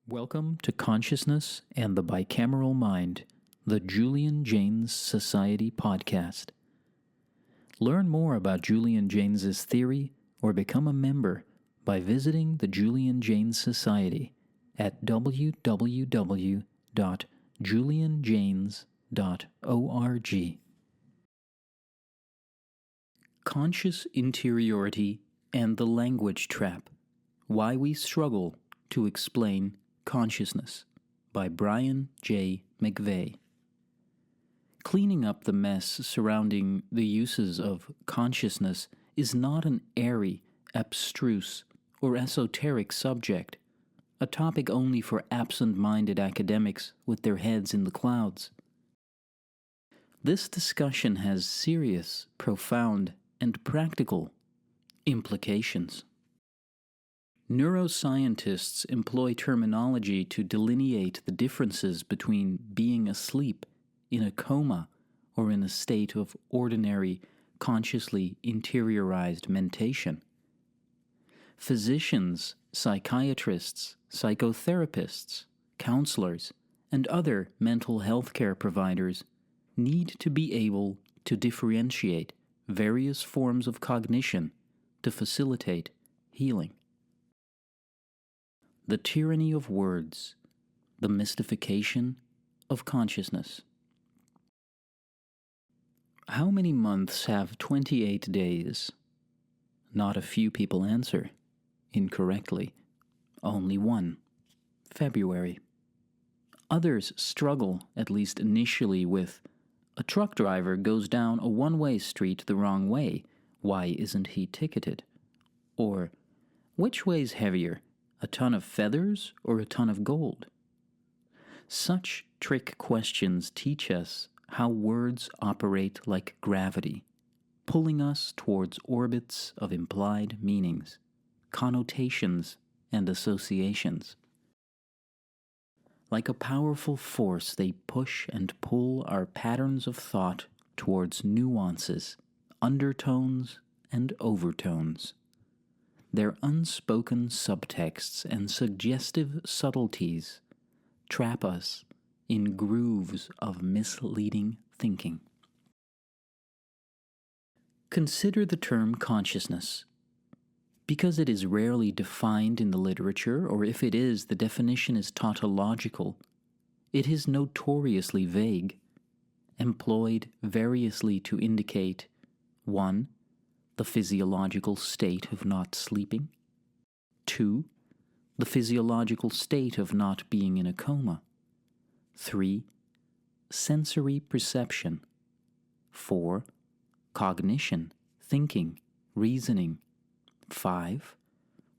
Welcome to Consciousness and the Bicameral Mind, the Julian Jaynes Society podcast. Learn more about Julian Jaynes' theory or become a member by visiting the Julian Jaynes Society at www.julianjaynes.org. Conscious Interiority and the Language Trap: Why We Struggle to Explain Consciousness by Brian J. McVeigh. Cleaning up the mess surrounding the uses of consciousness is not an airy, abstruse, or esoteric subject, a topic only for absent-minded academics with their heads in the clouds. This discussion has serious, profound, and practical implications. Neuroscientists employ terminology to delineate the differences between being asleep, in a coma, or in a state of ordinary, consciously interiorized mentation. Physicians, psychiatrists, psychotherapists, counselors, and other mental health care providers need to be able to differentiate various forms of cognition to facilitate healing. The tyranny of words, the mystification of consciousness. How many months have 28 days? Not a few people answer, incorrectly. Only one: February. Others struggle, at least initially, with a truck driver goes down a one-way street the wrong way. Why isn't he ticketed? Or, which weighs heavier, a ton of feathers or a ton of gold? Such trick questions teach us how words operate like gravity, pulling us towards orbits of implied meanings, connotations, and associations. Like a powerful force, they push and pull our patterns of thought towards nuances, undertones, and overtones. Their unspoken subtexts and suggestive subtleties trap us in grooves of misleading thinking. Consider the term consciousness. Because it is rarely defined in the literature, or if it is, the definition is tautological, it is notoriously vague, employed variously to indicate 1. The physiological state of not sleeping. 2. The physiological state of not being in a coma. 3. Sensory perception. 4. Cognition, thinking, reasoning. 5.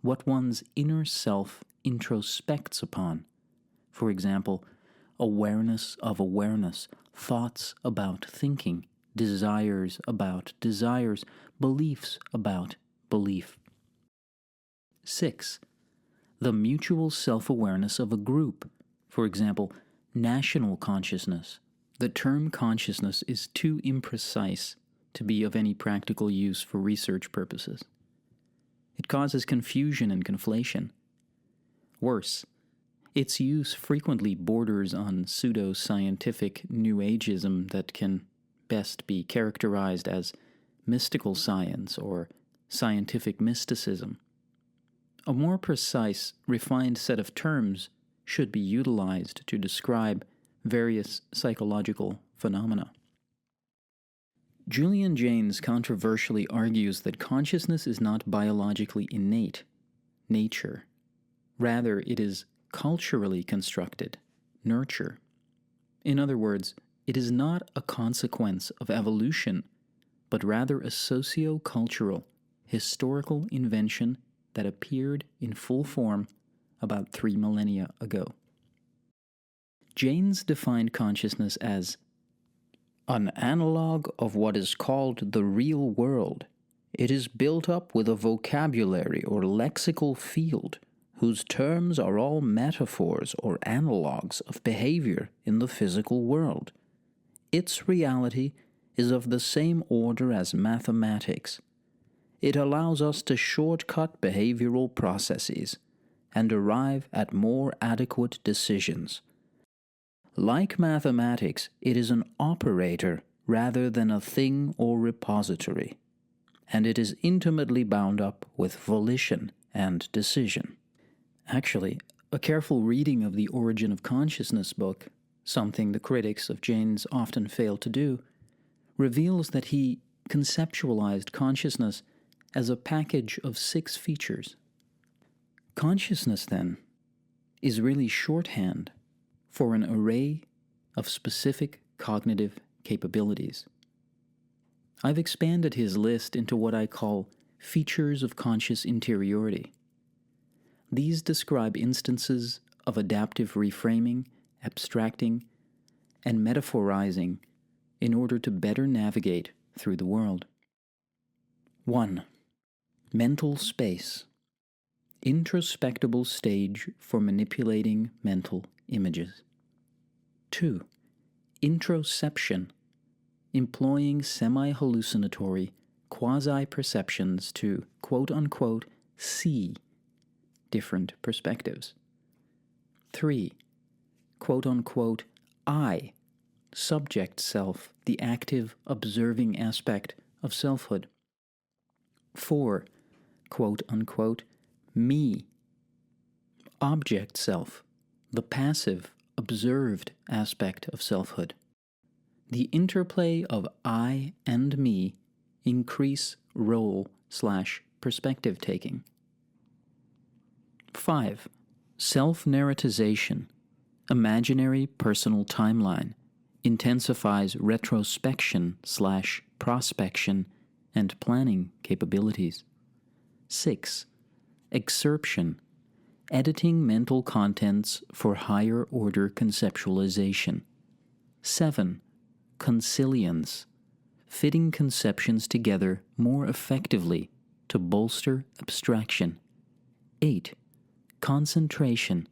What one's inner self introspects upon. For example, awareness of awareness, thoughts about thinking, desires about desires, beliefs about belief. 6. The mutual self-awareness of a group. For example, national consciousness. The term consciousness is too imprecise to be of any practical use for research purposes. It causes confusion and conflation. Worse, its use frequently borders on pseudo-scientific New Ageism that can best be characterized as mystical science or scientific mysticism. A more precise, refined set of terms should be utilized to describe various psychological phenomena. Julian Jaynes controversially argues that consciousness is not biologically innate, nature. Rather, it is culturally constructed, nurture. In other words, it is not a consequence of evolution, but rather a socio-cultural, historical invention that appeared in full form about 3 millennia ago. Jaynes defined consciousness as an analog of what is called the real world. It is built up with a vocabulary or lexical field whose terms are all metaphors or analogs of behavior in the physical world. Its reality is of the same order as mathematics. It allows us to shortcut behavioral processes and arrive at more adequate decisions. Like mathematics, it is an operator rather than a thing or repository, and it is intimately bound up with volition and decision. Actually, a careful reading of the Origin of Consciousness book, something the critics of Jaynes often fail to do, reveals that he conceptualized consciousness as a package of 6 features. Consciousness, then, is really shorthand for an array of specific cognitive capabilities. I've expanded his list into what I call features of conscious interiority. These describe instances of adaptive reframing, abstracting, and metaphorizing in order to better navigate through the world. 1. Mental space. Introspectable stage for manipulating mental images. 2. Introception. Employing semi-hallucinatory quasi-perceptions to quote-unquote see different perspectives. 3. Quote-unquote I, subject self, the active, observing aspect of selfhood. 4. Quote-unquote me, object self, the passive, observed aspect of selfhood. The interplay of I and me increase role/perspective taking. 5. Self-narratization, imaginary personal timeline, intensifies retrospection/prospection and planning capabilities. 6. Excerption, editing mental contents for higher order conceptualization. 7. Consilience, fitting conceptions together more effectively to bolster abstraction. 8. Concentration,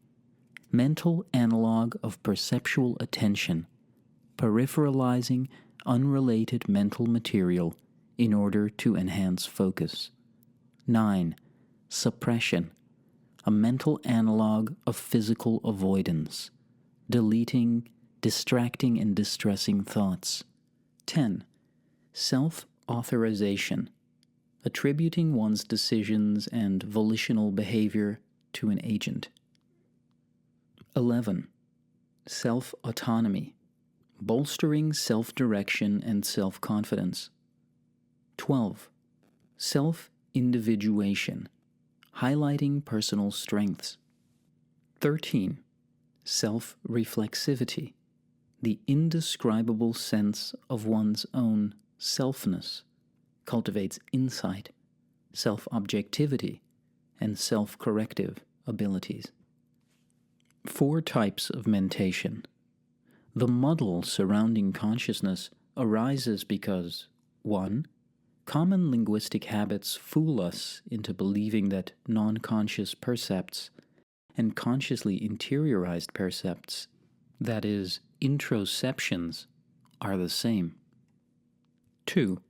mental analog of perceptual attention, peripheralizing unrelated mental material in order to enhance focus. 9. Suppression, a mental analog of physical avoidance, deleting, distracting, and distressing thoughts. 10. Self-authorization, attributing one's decisions and volitional behavior to an agent. 11. Self-autonomy, bolstering self-direction and self-confidence. 12. Self-individuation, highlighting personal strengths. 13. Self-reflexivity, the indescribable sense of one's own selfness, cultivates insight, self-objectivity, and self-corrective abilities. 4 types of mentation. The muddle surrounding consciousness arises because 1. Common linguistic habits fool us into believing that non-conscious percepts and consciously interiorized percepts, that is, introceptions, are the same. 2.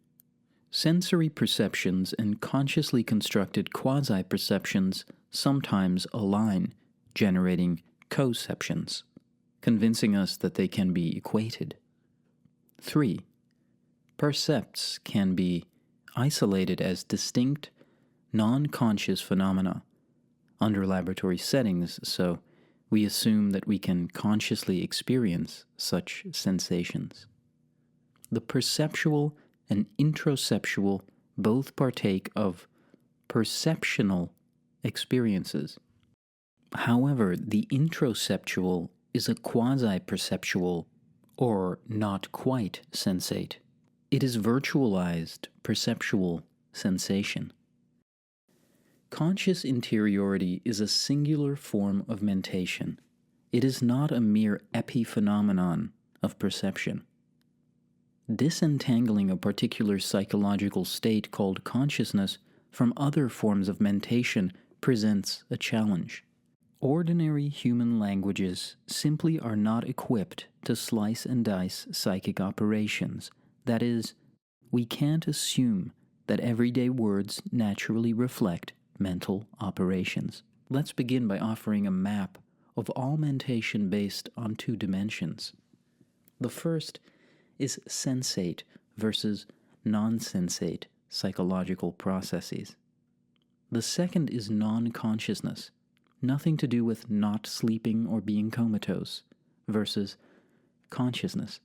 Sensory perceptions and consciously constructed quasi-perceptions sometimes align, generating coceptions, convincing us that they can be equated. 3. Percepts can be isolated as distinct, non-conscious phenomena under laboratory settings, so we assume that we can consciously experience such sensations. The perceptual and introceptual both partake of perceptional experiences. However, the introceptual is a quasi-perceptual, or not quite sensate. It is virtualized perceptual sensation. Conscious interiority is a singular form of mentation. It is not a mere epiphenomenon of perception. Disentangling a particular psychological state called consciousness from other forms of mentation presents a challenge. Ordinary human languages simply are not equipped to slice and dice psychic operations. That is, we can't assume that everyday words naturally reflect mental operations. let's begin by offering a map of all mentation based on two dimensions. The first is sensate versus non-sensate psychological processes. The second is non-consciousness, nothing to do with not sleeping or being comatose, versus consciousness,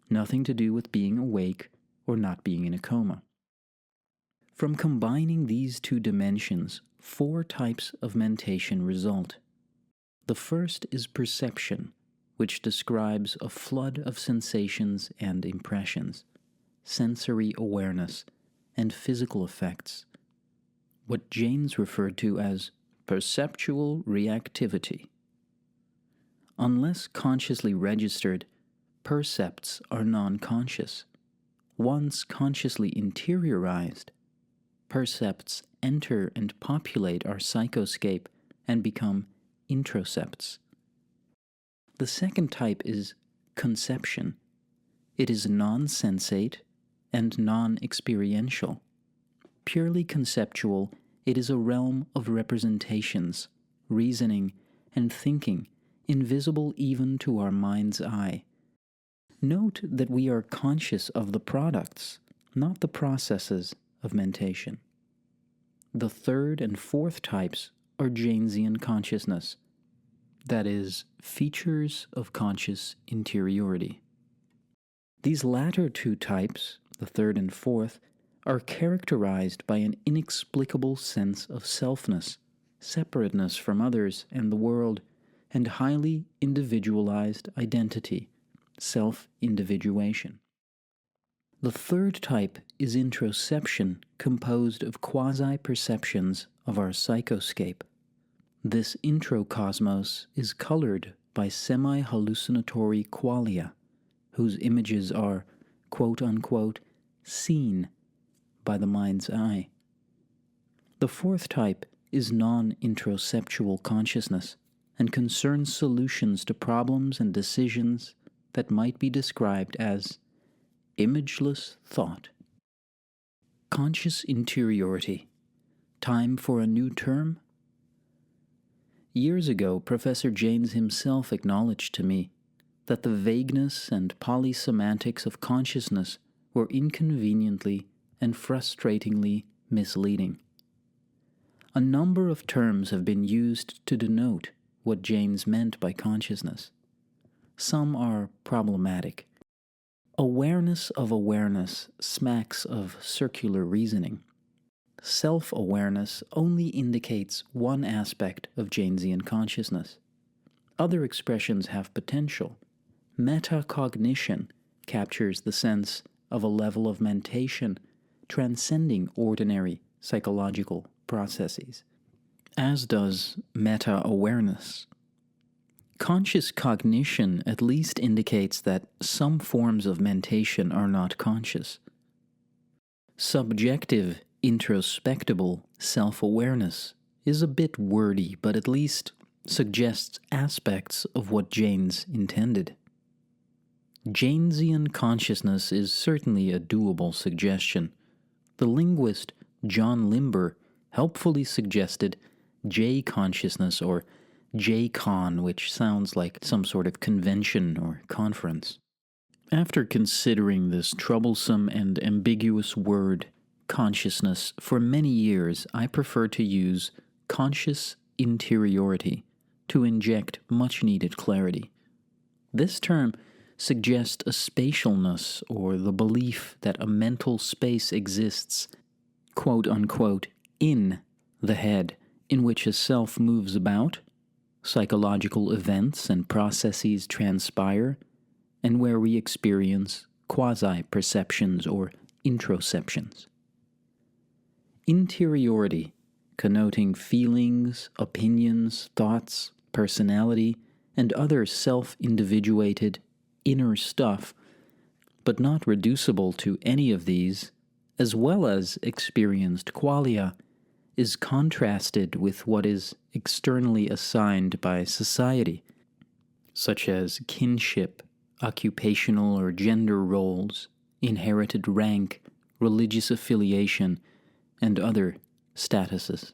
nothing to do with being awake or not being in a coma. From combining these two dimensions, 4 types of mentation result. The first is perception, which describes a flood of sensations and impressions, sensory awareness, and physical effects, what Jaynes referred to as perceptual reactivity. Unless consciously registered, percepts are non-conscious. Once consciously interiorized, percepts enter and populate our psychoscape and become introcepts. The second type is conception. It is non-sensate and non-experiential. Purely conceptual, it is a realm of representations, reasoning, and thinking, invisible even to our mind's eye. Note that we are conscious of the products, not the processes of mentation. The third and fourth types are Jaynesian consciousness, that is, features of conscious interiority. These latter 2 types, the third and fourth, are characterized by an inexplicable sense of selfness, separateness from others and the world, and highly individualized identity, self-individuation. The third type is introception, composed of quasi-perceptions of our psychoscape. This introcosmos is colored by semi-hallucinatory qualia, whose images are, quote-unquote, seen by the mind's eye. The fourth type is non-introceptual consciousness and concerns solutions to problems and decisions that might be described as imageless thought. Conscious interiority. Time for a new term? Years ago, Professor Jaynes himself acknowledged to me that the vagueness and polysemantics of consciousness were inconveniently and frustratingly misleading. A number of terms have been used to denote what Jaynes meant by consciousness. Some are problematic. Awareness of awareness smacks of circular reasoning. Self-awareness only indicates one aspect of Jaynesian consciousness. Other expressions have potential. Metacognition captures the sense of a level of mentation transcending ordinary psychological processes, as does meta-awareness. Conscious cognition at least indicates that some forms of mentation are not conscious. Subjective, introspectable self-awareness is a bit wordy, but at least suggests aspects of what Jaynes intended. Jaynesian consciousness is certainly a doable suggestion. The linguist John Limber helpfully suggested J-consciousness or J-con, which sounds like some sort of convention or conference. After considering this troublesome and ambiguous word, consciousness, for many years I prefer to use conscious interiority to inject much-needed clarity. This term suggests a spatialness or the belief that a mental space exists, quote-unquote, in the head, in which a self moves about, psychological events and processes transpire, and where we experience quasi-perceptions or introceptions. Interiority, connoting feelings, opinions, thoughts, personality, and other self-individuated inner stuff, but not reducible to any of these, as well as experienced qualia, is contrasted with what is externally assigned by society, such as kinship, occupational or gender roles, inherited rank, religious affiliation, and other statuses.